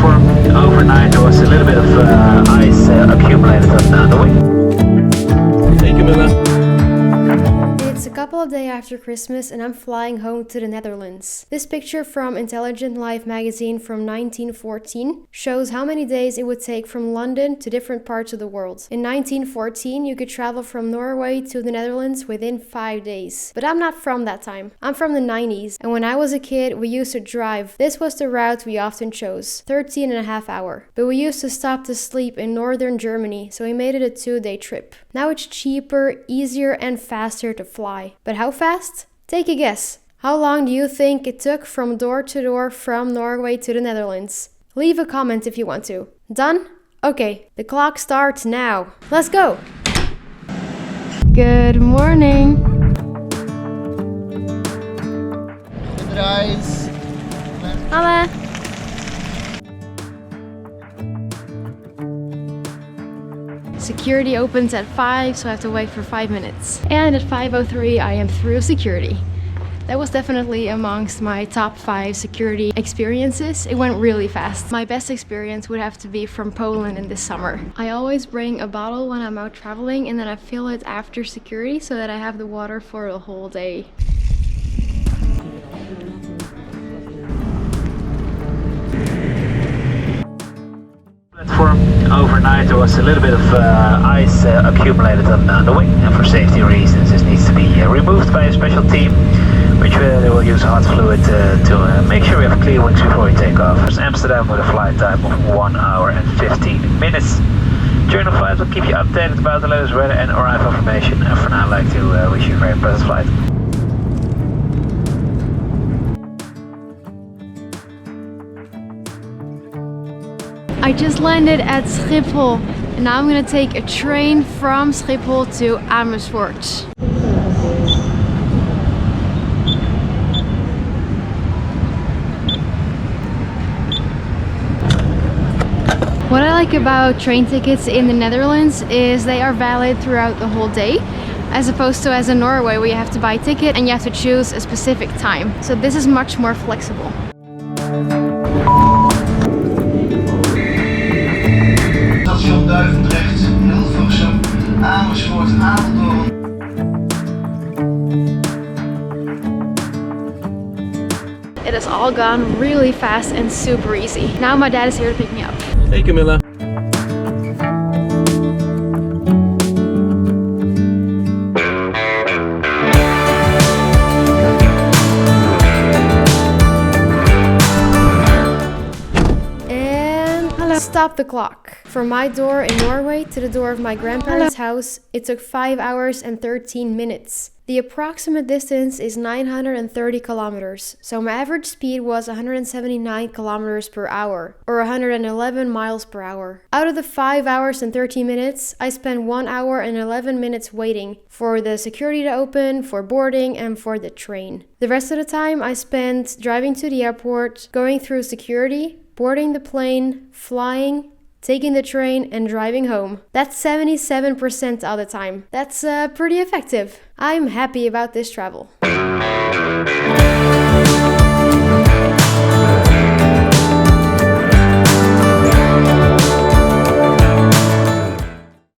For overnight there was a little bit of ice accumulated on the wing. Thank you, Mila. It's a couple of days after Christmas and I'm flying home to the Netherlands. This picture from Intelligent Life magazine from 1914 shows how many days it would take from London to different parts of the world. In 1914 you could travel from Norway to the Netherlands within 5 days. But I'm not from that time. I'm from the 90s, and when I was a kid we used to drive. This was the route we often chose, 13.5 hours. But we used to stop to sleep in northern Germany, so we made it a 2-day trip. Now it's cheaper, easier and faster to fly. But how fast? Take a guess. How long do you think it took from door to door from Norway to the Netherlands? Leave a comment if you want to. Done? Okay, the clock starts now. Let's go! Good morning! Reis. Hallo! Security opens at 5, so I have to wait for 5 minutes. And at 5:03 I am through security. That was definitely amongst my top 5 security experiences. It went really fast. My best experience would have to be from Poland in this summer. I always bring a bottle when I'm out traveling and then I fill it after security so that I have the water for the whole day. Platform. Overnight there was a little bit of ice accumulated on the wing, and for safety reasons this needs to be removed by a special team, which they will use hot fluid to make sure we have clear wings before we take off. There's Amsterdam with a flight time of 1 hour and 15 minutes. During the flight we'll keep you updated about the latest weather and arrival information, and for now I'd like to wish you a very pleasant flight. I just landed at Schiphol and now I'm gonna take a train from Schiphol to Amersfoort. What I like about train tickets in the Netherlands is they are valid throughout the whole day, as opposed to as in Norway where you have to buy a ticket and you have to choose a specific time. So this is much more flexible. Station Duivendrecht, Hilversum, Amersfoort, Apeldoorn. It has all gone really fast and super easy. Now my dad is here to pick me up. Hey Camilla. Stop the clock. From my door in Norway to the door of my grandparents' house, it took 5 hours and 13 minutes. The approximate distance is 930 kilometers, so my average speed was 179 kilometers per hour, or 111 miles per hour. Out of the 5 hours and 13 minutes, I spent 1 hour and 11 minutes waiting for the security to open, for boarding, and for the train. The rest of the time I spent driving to the airport, going through security, boarding the plane, flying, taking the train and driving home. That's 77% of the time. That's pretty effective. I'm happy about this travel.